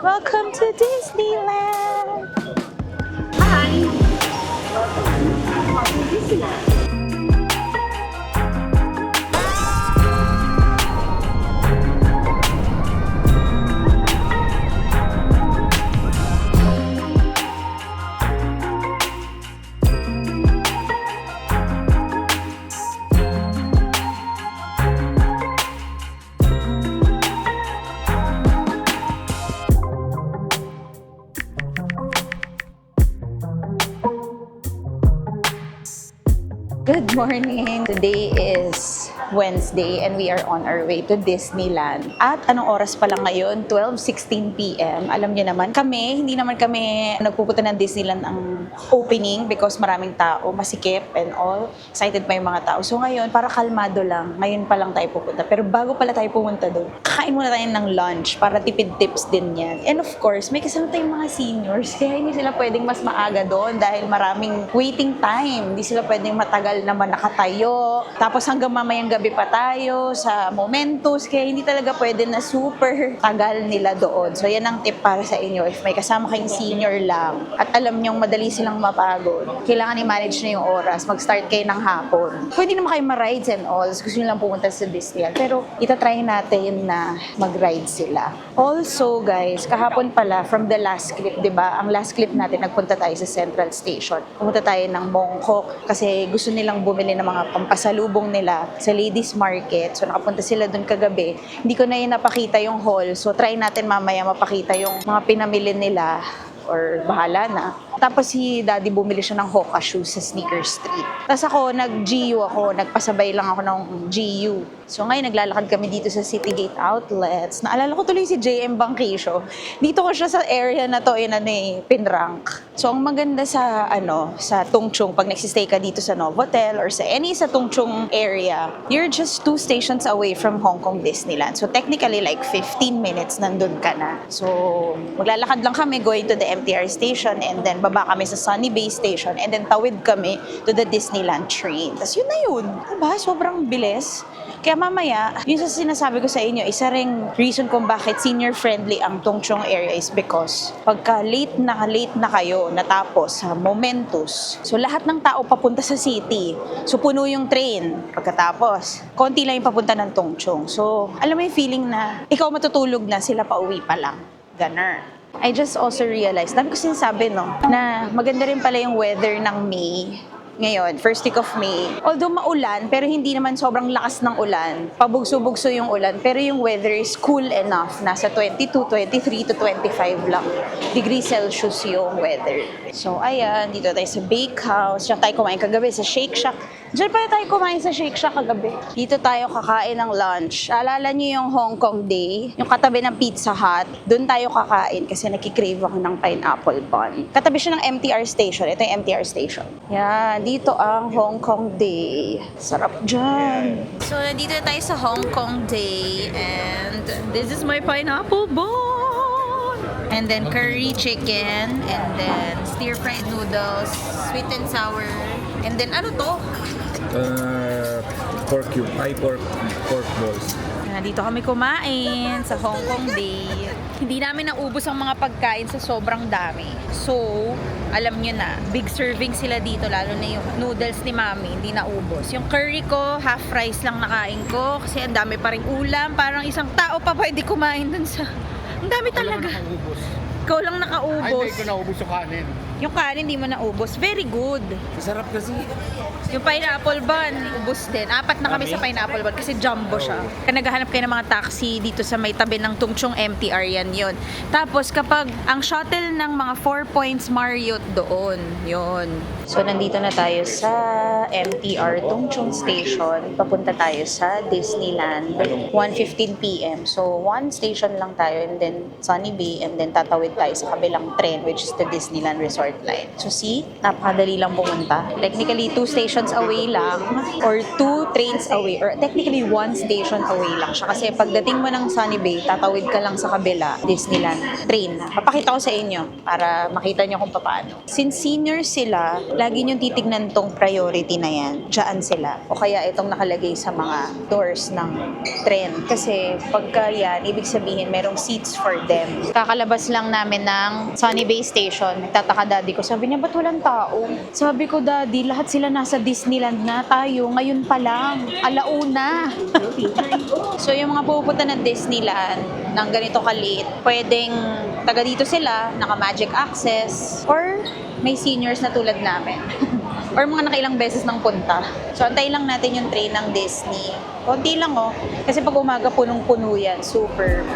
Welcome to Disneyland! Good morning! Today is Wednesday and we are on our way to Disneyland. At anong oras pa lang ngayon? 12:16 p.m. Alam niyo naman, hindi naman kami nagpupunta ng Disneyland ang opening because maraming tao, masikip and all. Excited pa yung mga tao. So ngayon, para kalmado lang, ngayon pa lang tayo pupunta. Pero bago pala tayo pumunta doon, kakain muna tayo ng lunch para tipid tips din yan. And of course, may kasama tayong mga seniors, kaya hindi sila pwedeng mas maaga doon dahil maraming waiting time. Hindi sila pwedeng matagal naman nakatayo. Tapos hanggang mamayang gabi pa tayo sa Momentos, kaya hindi talaga pwede na super tagal nila doon. So yan ang tip para sa inyo. If may kasama kayong senior lang at alam nyong madali silang mapagod, kailangan i-manage na yung oras. Mag-start kayo ng hapon. Pwede naman kayo ma-rides and all. Gusto nyo lang pumunta sa Disneyland. Pero itatry natin na mag-ride sila. Also guys, kahapon pala from the last clip, diba? Ang last clip natin, nagpunta tayo sa Central Station. Pumunta tayo ng Bangkok kasi gusto nilang bumili ng mga pampasalubong nila sa Ladies Market. So nakapunta sila dun kagabi. Hindi ko na yun napakita yung haul. So try natin mamaya mapakita yung mga pinamili nila or bahala na. Tapos si Daddy bumili siya ng Hoka shoes sa Sneaker Street. Tapos ako, nag-GU ako. Nagpasabay lang ako ng GU. So ngayon, naglalakad kami dito sa Citygate Outlets. Naalala ko tuloy si JM Bangkisyo. Dito ko siya sa area na to, pinrank. So ang maganda sa, sa Tongchong, pag nagsistay ka dito sa Novotel or sa any sa Tongchong area, you're just 2 stations away from Hong Kong Disneyland. So technically, like 15 minutes nandun ka na. So maglalakad lang kami going to the MTR station and then baba kami sa Sunny Bay Station and then tawid kami to the Disneyland train. Tapos yun na yun. Diba? Sobrang bilis. Kaya mamaya, yun sa sinasabi ko sa inyo, isa ring reason kung bakit senior-friendly ang Tongchong area is because pagka late na kayo natapos sa Momentos, so lahat ng tao papunta sa city. So puno yung train. Pagkatapos, konti lang yung papunta ng Tongchong. So alam mo yung feeling na ikaw matutulog na, sila pa uwi pa lang. Ganun. I just also realized, dami ko sinasabi, na maganda rin pala yung weather ng May. Ngayon, first week of May. Although maulan, pero hindi naman sobrang lakas ng ulan. Pabugso-bugso yung ulan, pero yung weather is cool enough. Nasa 22, 23 to 25 lang degrees Celsius yung weather. So, ayan, dito tayo sa Bakehouse. Diyan tayo kumain kagabi sa Shake Shack. Diyan pa tayo kumain sa Shake Shack kagabi. Dito tayo kakain ng lunch. Alala niyo yung Hong Kong Day? Yung katabi ng Pizza Hut. Doon tayo kakain kasi nakikrave ako ng pineapple bun. Katabi siya ng MTR station. Ito yung MTR station. Yan, dito ang Hong Kong Day. Sarap dyan. So, nandito tayo sa Hong Kong Day and this is my pineapple bun. And then curry chicken and then stir-fried noodles, sweet and sour. And then ano to? Pork cube, pork balls. Dito kami kumain sa Hong Kong Day. Hindi namin naubos ang mga pagkain sa sobrang dami. So, alam nyo na, big serving sila dito, lalo na yung noodles ni Mami, hindi naubos. Yung curry ko, half rice lang nakain ko kasi ang dami pa ring ulam. Parang isang tao pa pwede kumain dun sa... Ang dami talaga. Ikaw lang nakaubos. Ay, hindi ko naubos yung kanin. Yung kanin, hindi mo naubos. Very good. Masarap kasi. Yung pineapple bun, ubos din. 4 na kami sa pineapple bun kasi jumbo siya. Kaya naghahanap kayo ng mga taxi dito sa may tabi ng Tongchong MTR yan yun. Tapos kapag ang shuttle ng mga 4 Points Marriott doon, yun. So nandito na tayo sa MTR Tongchong Station. Papunta tayo sa Disneyland. 1:15 p.m. So 1 station lang tayo and then Sunny Bay and then tatawid tayo sa kabilang train which is the Disneyland Resort start line. So see, napakadali lang pumunta. Technically, 2 stations away lang or 2 trains away or technically 1 station away lang siya. Kasi pagdating mo ng Sunny Bay, tatawid ka lang sa kabila, Disneyland train. Papakita ko sa inyo para makita nyo kung paano. Since senior sila, lagi nyo titignan tong priority na yan. Diyan sila. O kaya itong nakalagay sa mga doors ng tren. Kasi pagka yan, ibig sabihin merong seats for them. Kakalabas lang namin ng Sunny Bay Station. Nagtataka daddy ko. Sabi niya, ba't walang tao? Sabi ko, daddy, lahat sila nasa Disneyland na, tayo. Ngayon pa lang. Alauna. So yung mga pupunta ng Disneyland ng ganito kaliit, pwedeng taga dito sila, naka magic access, or may seniors na tulad namin. Or mga nakailang beses ng punta. So, antay lang natin yung train ng Disney. Konti lang oh. Kasi pag umaga punong-puno yan. Super.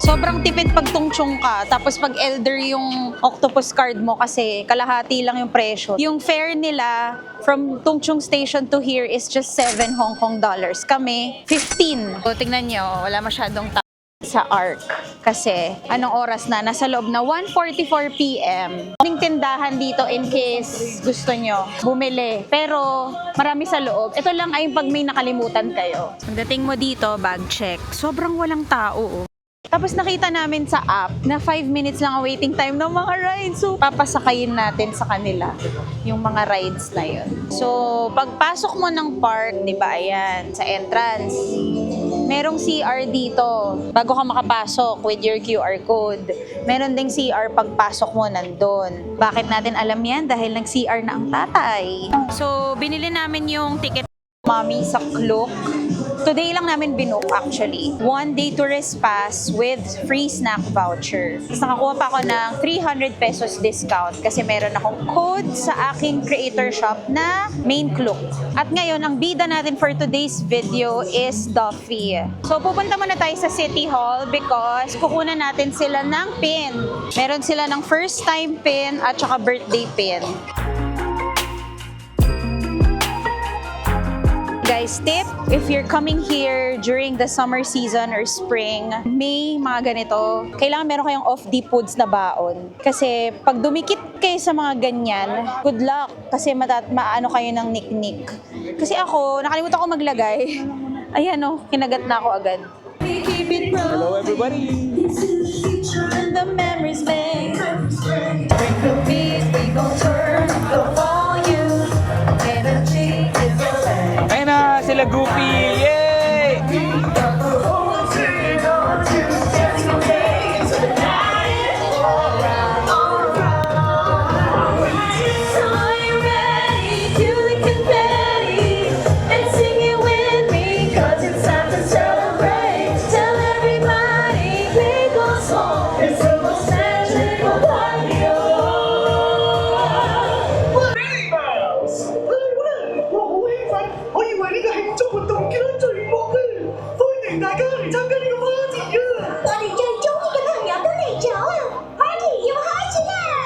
Sobrang tipid pag tungtong ka, tapos pag elder yung octopus card mo kasi kalahati lang yung presyo. Yung fare nila from Tung Chung Station to here is just 7 Hong Kong dollars. Kami, 15. So tingnan nyo, wala masyadong tao sa ARC. Kasi anong oras na? Nasa loob na 1:44 p.m. Maraming tindahan dito in case gusto nyo bumili. Pero marami sa loob. Ito lang ay pag may nakalimutan kayo. Pagdating mo dito, bag check. Sobrang walang tao. Tapos nakita namin sa app na 5 minutes lang ang waiting time ng mga rides. So, papasakayin natin sa kanila yung mga rides na yun. So, pagpasok mo ng park, di ba, ayan, sa entrance, merong CR dito bago ka makapasok with your QR code. Meron ding CR pagpasok mo nandun. Bakit natin alam yan? Dahil nag-CR na ang tatay. So, binili namin yung ticket Mami sa Klook. Today lang namin binook actually. 1-day tourist pass with free snack voucher. Tapos nakakuha pa ako ng 300 pesos discount kasi meron akong code sa aking creator shop na main Klook. At ngayon, ang bida natin for today's video is Duffy. So pupunta muna tayo sa City Hall because kukunan natin sila ng pin. Meron sila ng first time pin at saka birthday pin. Guys, tip, if you're coming here during the summer season or spring, may mga ganito, kailangan meron kayong off-dip foods na baon. Kasi pag dumikit kayo sa mga ganyan, good luck. Kasi maano kayo ng nick-nick. Kasi ako, nakalimutan ko maglagay. Ayan o, kinagat na ako agad. Hello everybody! The memories made. Bring the beat, we gon' turn the volume. Energy is the land. Ayun na, sila Goofy! Yay!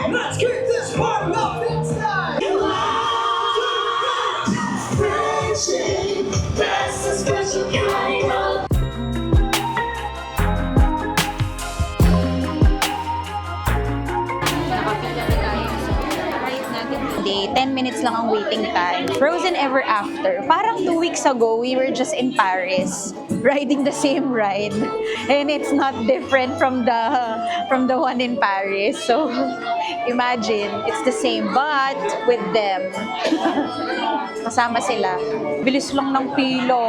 Let's kick this party off inside! Friendship, that's a special kind of. Day, 10 minutes lang ang waiting time. Frozen Ever After. Parang 2 weeks ago, we were just in Paris riding the same ride. And it's not different from the one in Paris. So, imagine, it's the same but with them. Kasama sila. Bilis lang ng pilo.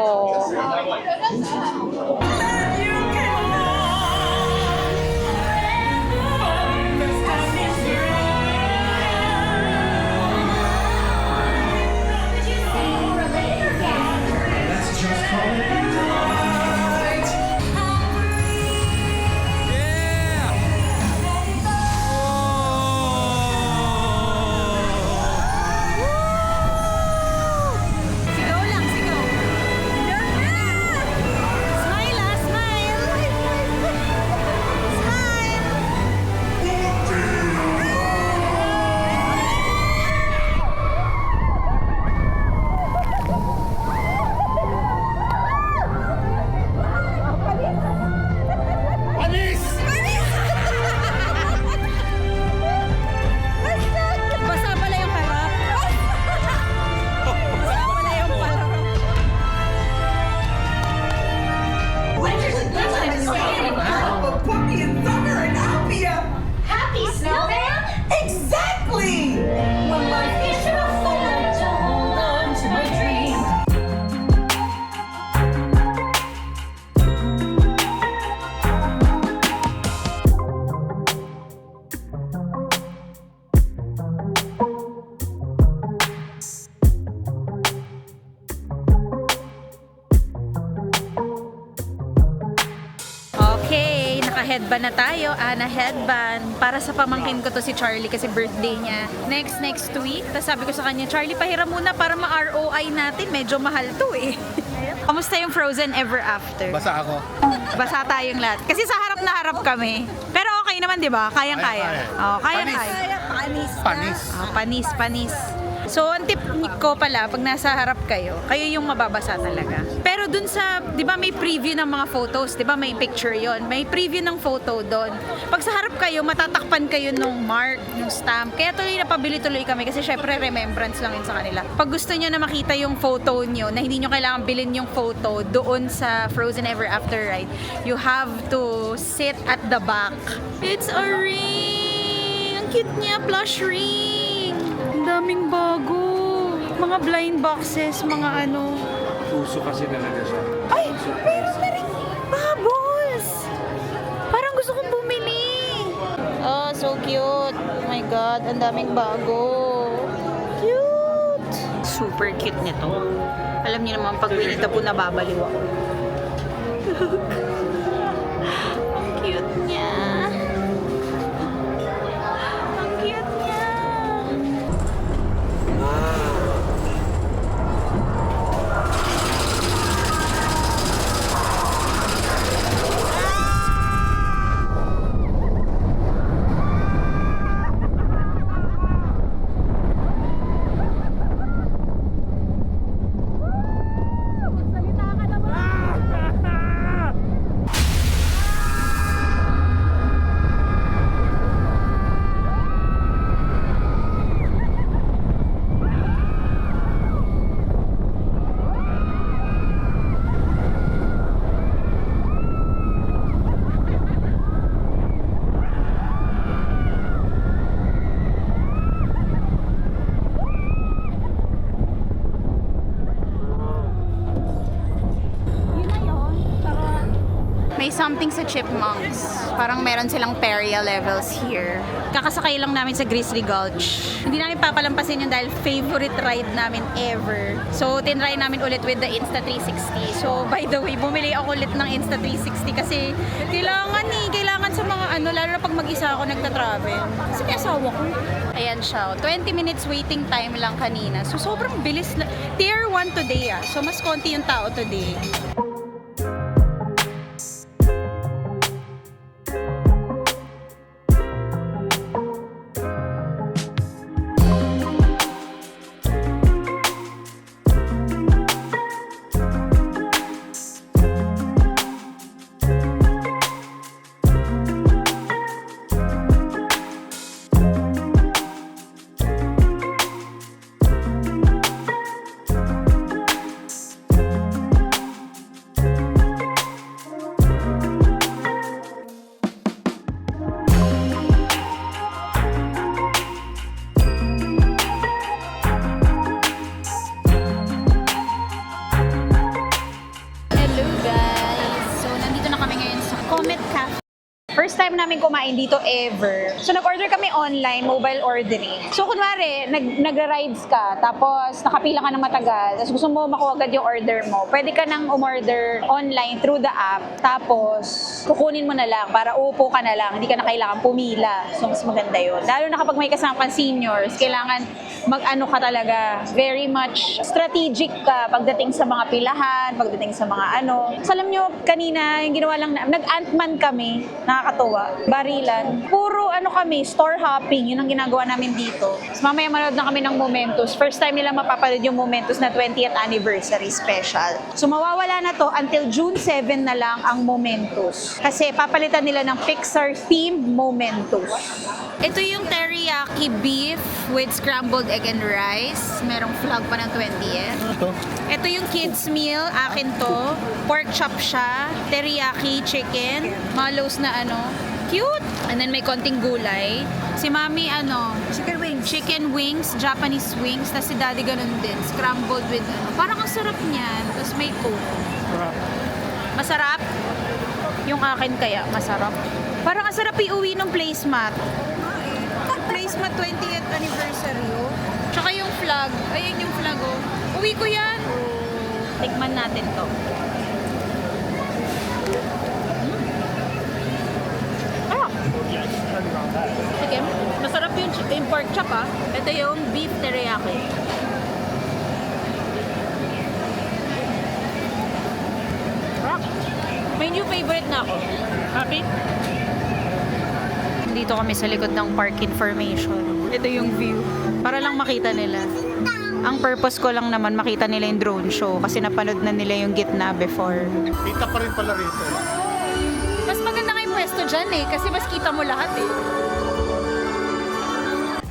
Naka-headband na tayo, Ana headband. Para sa pamangkin ko to si Charlie kasi birthday niya. Next week. Tapos sabi ko sa kanya, Charlie, pahiram muna para ma-ROI natin. Medyo mahal to eh. Kamusta yung Frozen Ever After? Basa ako. Basa tayong lahat. Kasi sa harap na harap kami. Pero okay naman, di ba? Kayang-kaya. Oh, kayang-kaya. Panis. Panis. So, ang tip ko pala, pag nasa harap kayo yung mababasa talaga. Pero dun sa, di ba may preview ng mga photos, di ba may picture yon, may preview ng photo doon. Pag sa harap kayo, matatakpan kayo nung mark, nung stamp. Kaya napabili-tuloy kami kasi syempre remembrance lang yun sa kanila. Pag gusto nyo na makita yung photo nyo, na hindi nyo kailangan bilhin yung photo doon sa Frozen Ever After ride, you have to sit at the back. It's a ring! Ang cute niya, plush ring! Daming bago. Mga blind boxes, mga ano. Puso kasi talaga siya. Ay! Meron na rin bubbles! Parang gusto kong bumili. Oh, so cute. Oh my God, ang daming bago. Cute! Super cute nito. Alam niyo naman, pag Winnie the Pooh, nababaliw ako. Ang cute niya. Ang cute niya. May something sa Chipmunks. Parang meron silang Peria levels here. Kakasakay lang namin sa Grizzly Gulch. Hindi namin papalampasin yun dahil favorite ride namin ever. So, tinry namin ulit with the Insta360. So, by the way, bumili ako ulit ng Insta360 kasi kailangan sa mga ano, lalo na pag mag-isa ako nagta-travel. Kasi may asawa ko. Ayan siya. 20 minutes waiting time lang kanina. So, sobrang bilis. Tier 1 today ah. So, mas konti yung tao today. First time namin kumain dito ever. So, nag-order kami online, mobile ordering. So, kunwari, nagra-rides ka, tapos nakapila ka ng matagal, tapos gusto mo makuha agad yung order mo, pwede ka nang umorder online through the app, tapos kukunin mo na lang para uupo ka na lang, hindi ka na kailangan pumila. So, mas maganda yun. Lalo na kapag may kasama pang seniors, kailangan mag-ano ka talaga, very much strategic ka pagdating sa mga pilahan, pagdating sa mga ano. So, alam nyo, kanina, yung ginawa lang, nag-Ant-Man kami, nakakatuwa, barilan. Puro ano kami, store hopping, yun ang ginagawa namin dito. So, mamaya manood na kami ng Momentos. First time nila mapapanood yung Momentos na 20th anniversary special. So, mawawala na to until June 7 na lang ang Momentos. Kasi papalitan nila ng Pixar-themed Momentos. Ito yung teriyaki beef with scrambled egg and rice. Merong flag pa ng 20th. Ito yung kids meal. Akin to. Pork chop siya. Teriyaki chicken. Malos na ano. Cute! And then may konting gulay. Si Mami chicken wings. Chicken wings, Japanese wings. Tapos si Daddy ganun din. Scrambled with Parang ang sarap niyan. Tapos may coke. Masarap? Yung akin kaya, masarap. Parang ang sarap iuwi ng placemat. Placemat 20th anniversary, oh. Tsaka yung flag. Ayun yung flag, oh. Uwi ko yan. Tikman natin to. Sige, masarap yung pork chop ah. Ito yung beef teriyaki. Rock. May new favorite na ako. Happy? Dito kami sa likod ng park information. Ito yung view. Para lang makita nila. Ang purpose ko lang naman makita nila yung drone show kasi napanood na nila yung gitna before. Kita pa rin pala rito. Mas maganda nga yung pwesto dyan eh kasi mas kita mo lahat eh.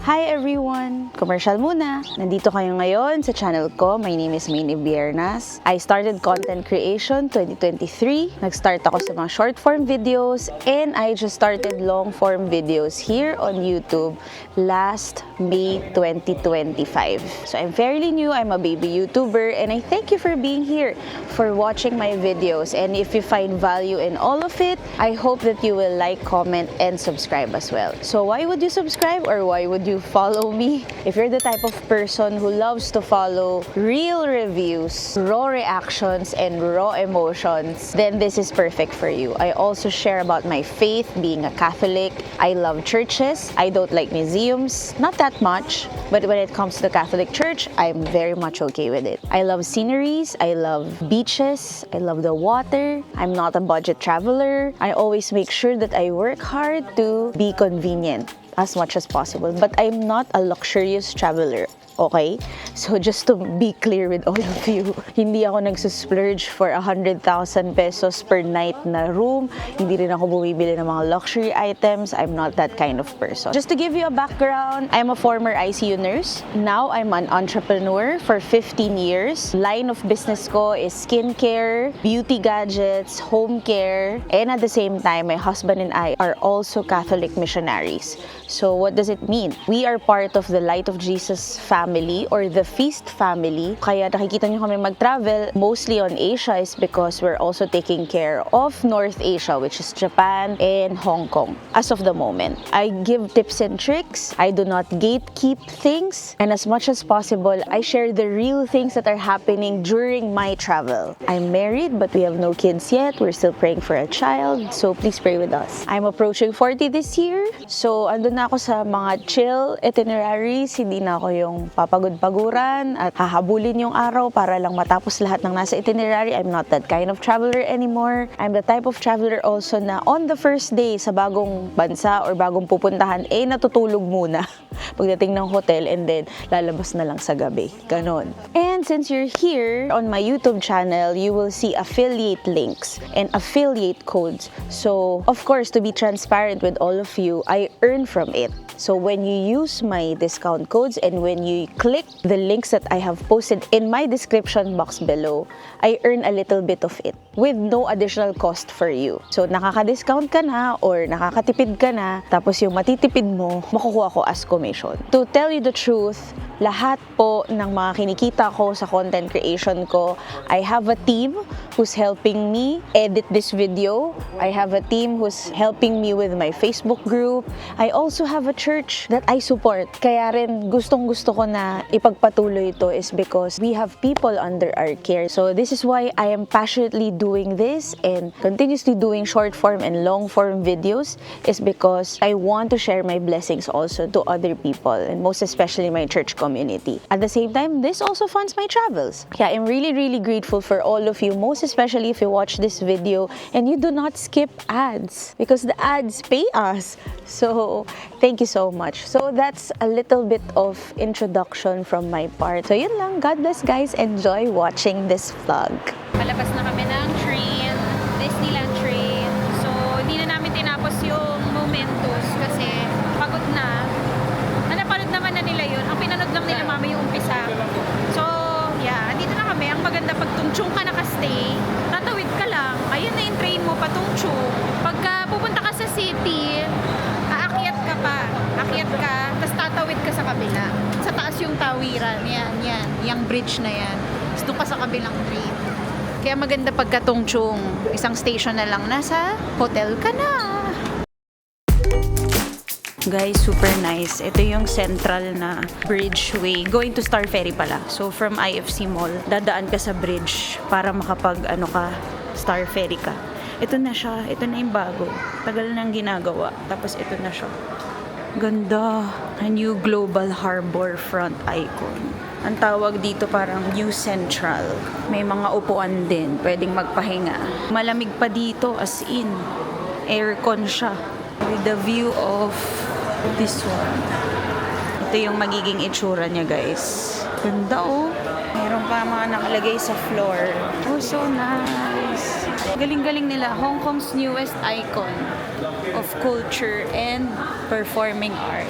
Hi everyone! Commercial muna! Nandito kayo ngayon sa channel ko. My name is Maine Biernas. I started content creation 2023. Nag-start ako sa mga short form videos and I just started long form videos here on YouTube last May 2025. So I'm fairly new. I'm a baby YouTuber and I thank you for being here, for watching my videos. And if you find value in all of it, I hope that you will like, comment, and subscribe as well. So why would you subscribe or why would you follow me? If you're the type of person who loves to follow real reviews, raw reactions, and raw emotions, then this is perfect for you. I also share about my faith, being a Catholic. I love churches. I don't like museums, not that much, but when it comes to the Catholic Church, I'm very much okay with it. I love sceneries. I love beaches. I love the water. I'm not a budget traveler. I always make sure that I work hard to be convenient as much as possible, but I'm not a luxurious traveler. Okay? So just to be clear with all of you, hindi ako nagsusplurge for 100,000 pesos per night na room. Hindi rin ako bumibili ng mga luxury items. I'm not that kind of person. Just to give you a background, I'm a former ICU nurse. Now I'm an entrepreneur for 15 years. Line of business ko is skincare, beauty gadgets, home care, and at the same time, my husband and I are also Catholic missionaries. So what does it mean? We are part of the Light of Jesus family or the Feast family. Kaya nakikita nyo kami mag-travel mostly on Asia is because we're also taking care of North Asia, which is Japan and Hong Kong as of the moment. I give tips and tricks. I do not gatekeep things. And as much as possible, I share the real things that are happening during my travel. I'm married, but we have no kids yet. We're still praying for a child, so please pray with us. I'm approaching 40 this year, so andun na ako sa mga chill itineraries. Hindi na ako yung papagod-paguran at hahabulin yung araw para lang matapos lahat ng nasa itinerary. I'm not that kind of traveler anymore. I'm the type of traveler also na on the first day sa bagong bansa or bagong pupuntahan, natutulog muna pagdating ng hotel and then lalabas na lang sa gabi. Ganon. And since you're here on my YouTube channel, you will see affiliate links and affiliate codes. So, of course, to be transparent with all of you, I earn from it. So when you use my discount codes and when you click the links that I have posted in my description box below, I earn a little bit of it with no additional cost for you. So nakaka-discount ka na or nakakatipid ka na, tapos yung matitipid mo, makukuha ko as commission. To tell you the truth, lahat po ng mga kinikita ko sa content creation ko, I have a team who's helping me edit this video. I have a team who's helping me with my Facebook group. I also have a church that I support. Kaya rin gustong-gusto ko na ipagpatuloy ito is because we have people under our care. So this is why I am passionately doing this and continuously doing short form and long form videos is because I want to share my blessings also to other people and most especially my church community. At the same time, this also funds my travels. Yeah, I'm really grateful for all of you, most especially if you watch this video and you do not skip ads because the ads pay us. So thank you so much. So that's a little bit of introduction from my part. So yun lang. God bless guys. Enjoy watching this vlog. Palabas na kami ng train, Disneyland train. So hindi na namin tinapos yung Momentos kasi pagod na. Napanood naman na nila yun. Ang pinanood lang nila mama yung umpisa. So yeah, andito na kami. Ang maganda pag tungchong ka nakastay, tatawid ka lang. Ayun na yung train mo patungchong. Pagka pupunta ka sa city, aakyat ka pa. Akyat ka, tapos tatawid ka sa kabila. Sa taas yung tawiran. Yan. Yung bridge na yan. Tapos doon ka sa kabilang train. Kaya maganda pagkatungchong. Isang station na lang, nasa hotel ka na. Guys, super nice. Ito yung central na bridgeway. Going to Star Ferry pala. So from IFC Mall, dadaan ka sa bridge para makapag Star Ferry ka. Ito na siya. Ito na yung bago. Tagal nang ginagawa. Tapos ito na siya. Ganda. A new global harbor front icon. Ang tawag dito parang New Central. May mga upuan din. Pwedeng magpahinga. Malamig pa dito as in. Aircon siya. With the view of this one. Ito yung magiging itsura niya, guys. Ganda, oh. Meron pa mga nakalagay sa floor. Oh, so nice. Galing-galing nila. Hong Kong's newest icon of culture and performing arts.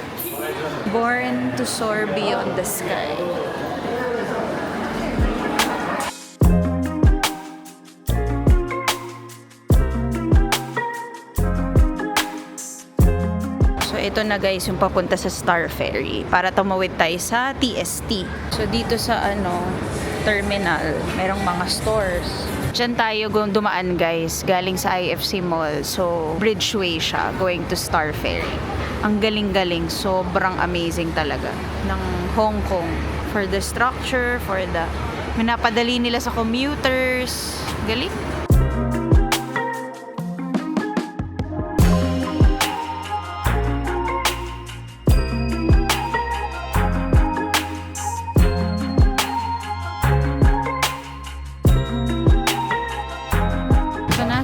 Born to soar beyond the sky. So ito na guys yung papunta sa Star Ferry para tumawid tayo sa TST. So dito sa terminal, merong mga stores. Diyan tayo dumaan guys, galing sa IFC Mall. So bridgeway siya going to Star Ferry. Ang galing-galing, sobrang amazing talaga ng Hong Kong. For the structure, for the minapadali nila sa commuters. Galing.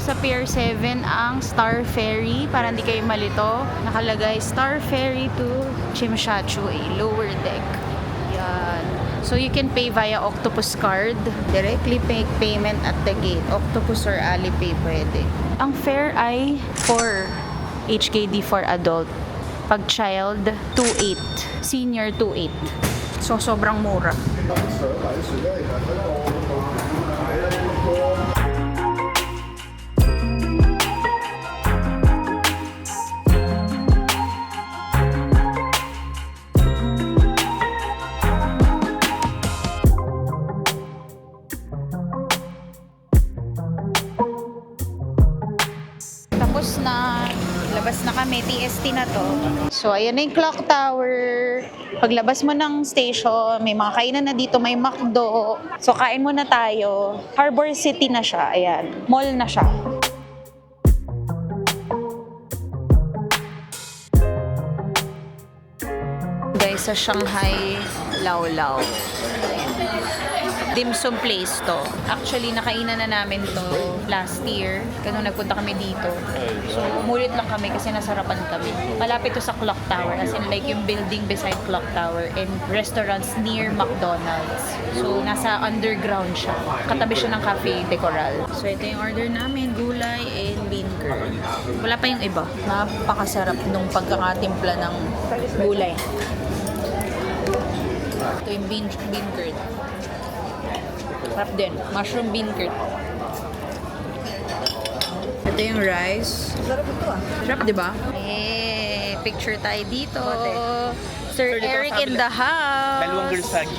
Sa Pier 7 ang Star Ferry para hindi kayo malito. Nakalagay Star Ferry to Chimshachu, a lower deck. Yan. So you can pay via Octopus card. Directly payment at the gate. Octopus or Alipay pwede. Ang fare ay 4 HKD for adult. Pag child, 2.8. Senior, 2.8. So sobrang mura. Tapos na, labas na kami, TST na to. So, ayan na yung clock tower. Paglabas mo ng station, may mga kainan na dito, may McDo. So, kain muna tayo. Harbor City na siya, ayan. Mall na siya. Guys, sa Shanghai Lao Lao. Dim sum place to. Actually, nakainan na namin to last year. Kaya nagpunta kami dito. So, umulit lang kami kasi nasarapan kami. Malapit to sa Clock Tower. As in, like yung building beside Clock Tower and restaurants near McDonald's. So, nasa underground siya. Katabi siya ng Cafe de Coral. So, ito yung order namin. Gulay and bean curd. Wala pa yung iba. Napakasarap nung pagkakatimpla ng gulay. Ito yung bean curd. Sarap din. Mushroom bean curd. Ito yung rice. Sarap ito ah. Sarap, di ba? Eh, picture tayo dito. Sir Eric in the house. Dalawang girls sagi.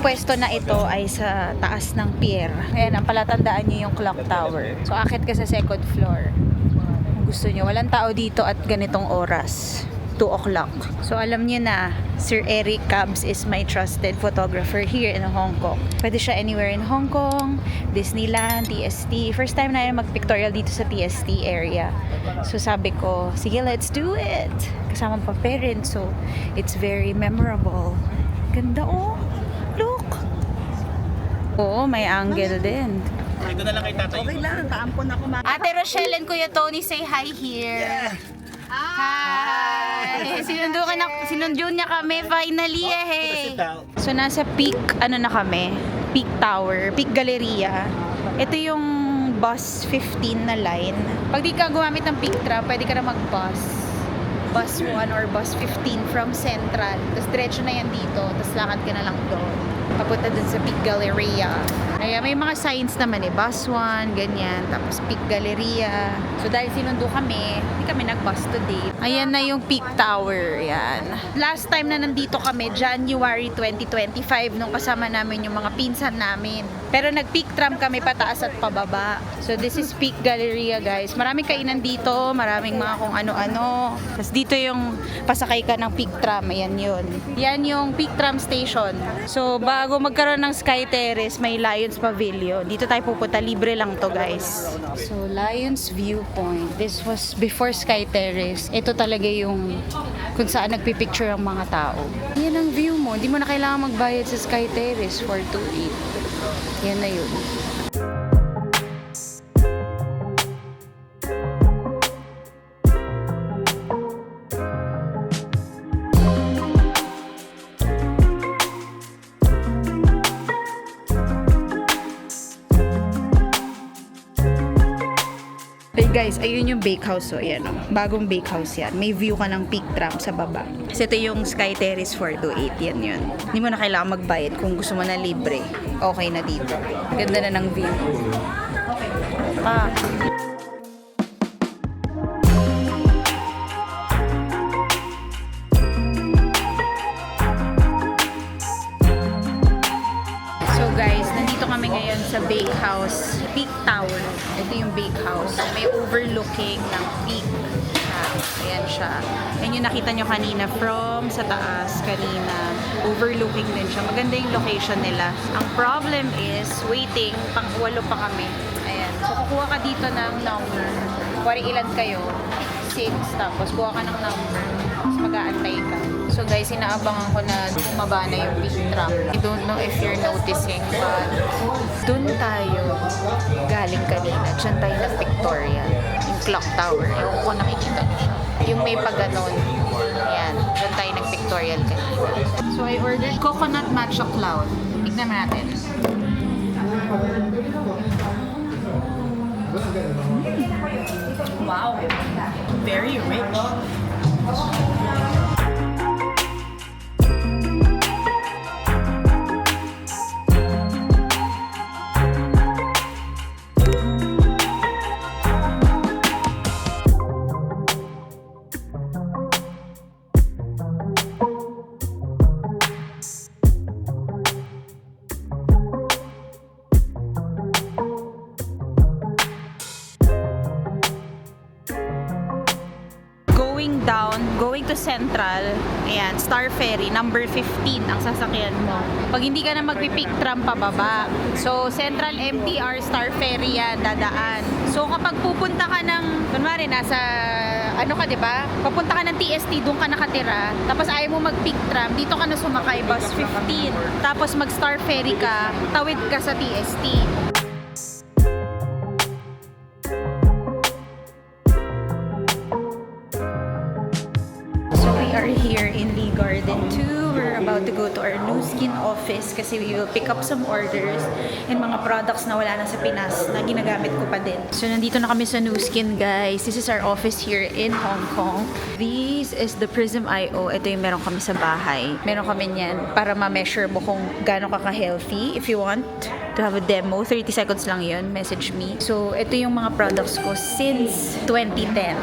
Pwesto na ito ay sa taas ng pier. Ayan, ang palatandaan nyo yung clock tower. So, akit ka sa second floor. Kung gusto nyo, walang tao dito at ganitong oras. 2 o'clock. So, alam nyo na, Sir Eric Cabs is my trusted photographer here in Hong Kong. Pwede siya anywhere in Hong Kong, Disneyland, TST. First time na yun mag-pictorial dito sa TST area. So, sabi ko, sige, let's do it. Kasama pa parents. So, it's very memorable. Ganda, oh. Look! Oo, may angle din. Ito na lang kay tatay. Okay lang, taampon ako Ate Rochelle and Kuya Tony, say hi here. Yeah. Hi! Sinundo niya kami finally eh. So nasa Peak, na kami? Peak Tower, Peak Galleria. Ito yung bus 15 na line. Pag di ka gumamit ng Peak Tram, pwede ka na mag-bus. Bus 1 or bus 15 from Central. Tapos diretso na yan dito. Tapos lakad ka na lang doon. Papunta dun sa Peak Galleria. Ayan, may mga signs naman Bus 1, ganyan. Tapos Peak Galleria. So dahil sinundo kami, hindi kami nag-bus today. Ayan na yung Peak Tower. Ayan. Last time na nandito kami, January 2025, nung kasama namin yung mga pinsan namin. Pero nag-peak tram kami pataas at pababa. So this is Peak Galleria, guys. Maraming kainan dito, maraming mga kung ano-ano. Tapos dito yung pasakay ka ng peak tram. Ayan yun. Yan yung peak tram station. So bago magkaroon ng Sky Terrace, may Lions Pavilion. Dito tayo pupunta. Libre lang to, guys. So Lions Viewpoint. This was before Sky Terrace. Ito talaga yung kung saan nagpipicture ang mga tao. Yan ang view mo. Hindi mo na kailangan magbayad sa Sky Terrace 428. Yan na yun. Hey guys, ayun yung bakehouse. So, ayan, oh. Bagong bakehouse yan. May view ka ng peak tram sa baba. Kasi ito yung Sky Terrace 428. Yan yun. Hindi mo na kailangan magbayad. Kung gusto mo na libre, okay na dito. Ganda na ng view. Ah. So guys, nandito kami ngayon sa bakehouse, Peak Tower. Ito yung bakehouse. May overlooking ng peak. Ayan siya. Yan yung nakita nyo kanina from sa taas kanina. Overlooking din siya. Maganda yung location nila. Ang problem is waiting. Pang-walo pa kami. Ayan. So kukuha ka dito ng number. Kuwari ilan kayo? 6. Tapos kuha ka ng number. Tapos mag-aantay ka. So guys, inaabangan ko na bumaba na yung peak tram. I don't know if you're noticing, but dun tayo galing kanina. Diyan tayo ng Victoria. Yung clock tower. Ewan ko nakikita niyo siya. Yung may pag-ganon. Ayan. Diyan tayo ng Victorial kanina. So I ordered coconut matcha cloud. Tignan natin. Wow. Very rich. Going to Central, ayan, Star Ferry, number 15 ang sasakyan mo. Pag hindi ka na magpipick tram pababa. So, Central MTR, Star Ferry yan, dadaan. So, kapag pupunta ka ng, kunwari, nasa, ano ka, diba? Papunta ka ng TST, doon ka nakatira. Tapos ayaw mo mag-pick tram, dito ka na sumakay, bus 15. Tapos mag-Star Ferry ka, tawid ka sa TST. Are here in Lee Garden 2. We're about to go to our Nu Skin office kasi we will pick up some orders and mga products na wala na sa Pinas na ginagamit ko pa din. So nandito na kami sa Nu Skin, guys. This is our office here in Hong Kong. This is the Prism IO. Ito yung meron kami sa bahay. Meron kami niyan para ma-measure mo kung gaano ka ka-healthy. If you want to have a demo, 30 seconds lang yun. Message me. So ito yung mga products ko since 2010.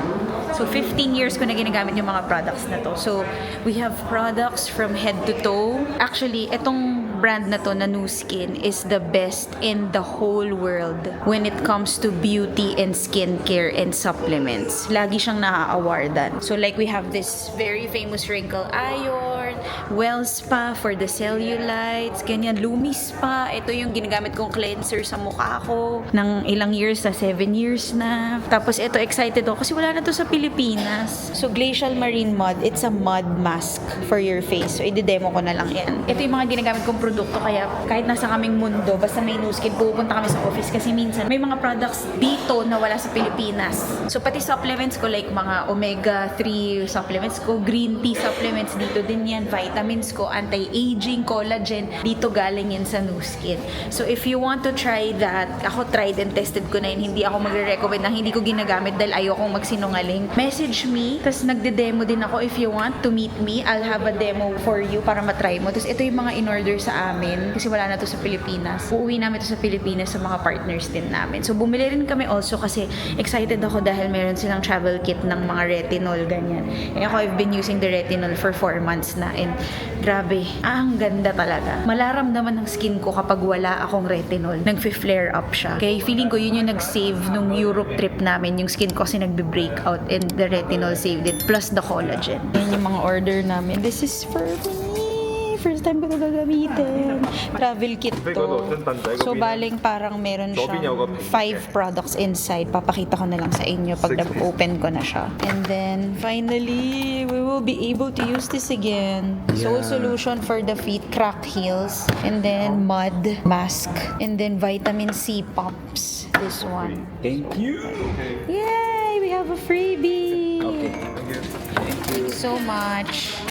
So 15 years ko na ginagamit yung mga products na to. So we have products from head to toe. Actually, itong brand na to na Nu Skin is the best in the whole world when it comes to beauty and skincare and supplements. Lagi siyang naa-awardan. So like we have this very famous wrinkle iron, Well Spa for the cellulites, ganyan, Lumi Spa. Ito yung ginagamit kong cleanser sa mukha ko ng ilang years na, 7 years na. Tapos ito, excited ako kasi wala na to sa Pilipinas. So Glacial Marine Mud, it's a mud mask for your face. So i-demo ko na lang yan. Ito yung mga ginagamit kong produkto, kaya kahit nasa kaming mundo, basta may Nu Skin, pupunta kami sa office kasi minsan may mga products dito na wala sa Pilipinas. So pati supplements ko, like mga omega-3 supplements ko, green tea supplements, dito din yan, vitamins ko, anti-aging, collagen, dito galing yun sa Nu Skin. So if you want to try that, ako tried and tested ko na yun, hindi ako magre-recommend na hindi ko ginagamit dahil ayokong magsinungaling. Message me, tapos nagde-demo din ako if you want to meet me. I'll have a demo for you para matry mo. Tapos ito yung mga in-order sa amin kasi wala na to sa Pilipinas. Uuwi namin to sa Pilipinas sa mga partners din namin. So bumili rin kami also kasi excited ako dahil meron silang travel kit ng mga retinol, ganyan. Eh ako, I've been using the retinol for 4 months na and grabe, ang ganda talaga. Malaramdaman ng skin ko kapag wala akong retinol. Nag-flare up siya. Kaya feeling ko yun yung nag-save nung Europe trip namin. Yung skin ko kasi nagbe-breakout and the retinol saved it. Plus the collagen. Yan yung mga order namin. This is for me. First time ko ito gagamitin. Travel kit to. So, baling parang meron siyang 5 products inside. Papakita ko na lang sa inyo pag nag-open ko na siya. And then, finally, we will be able to use this again. Soul Solution for the feet, crack heels. And then, mud mask. And then, vitamin C pops. This one. Thank you. Yay! We have a freebie! Thank you so much.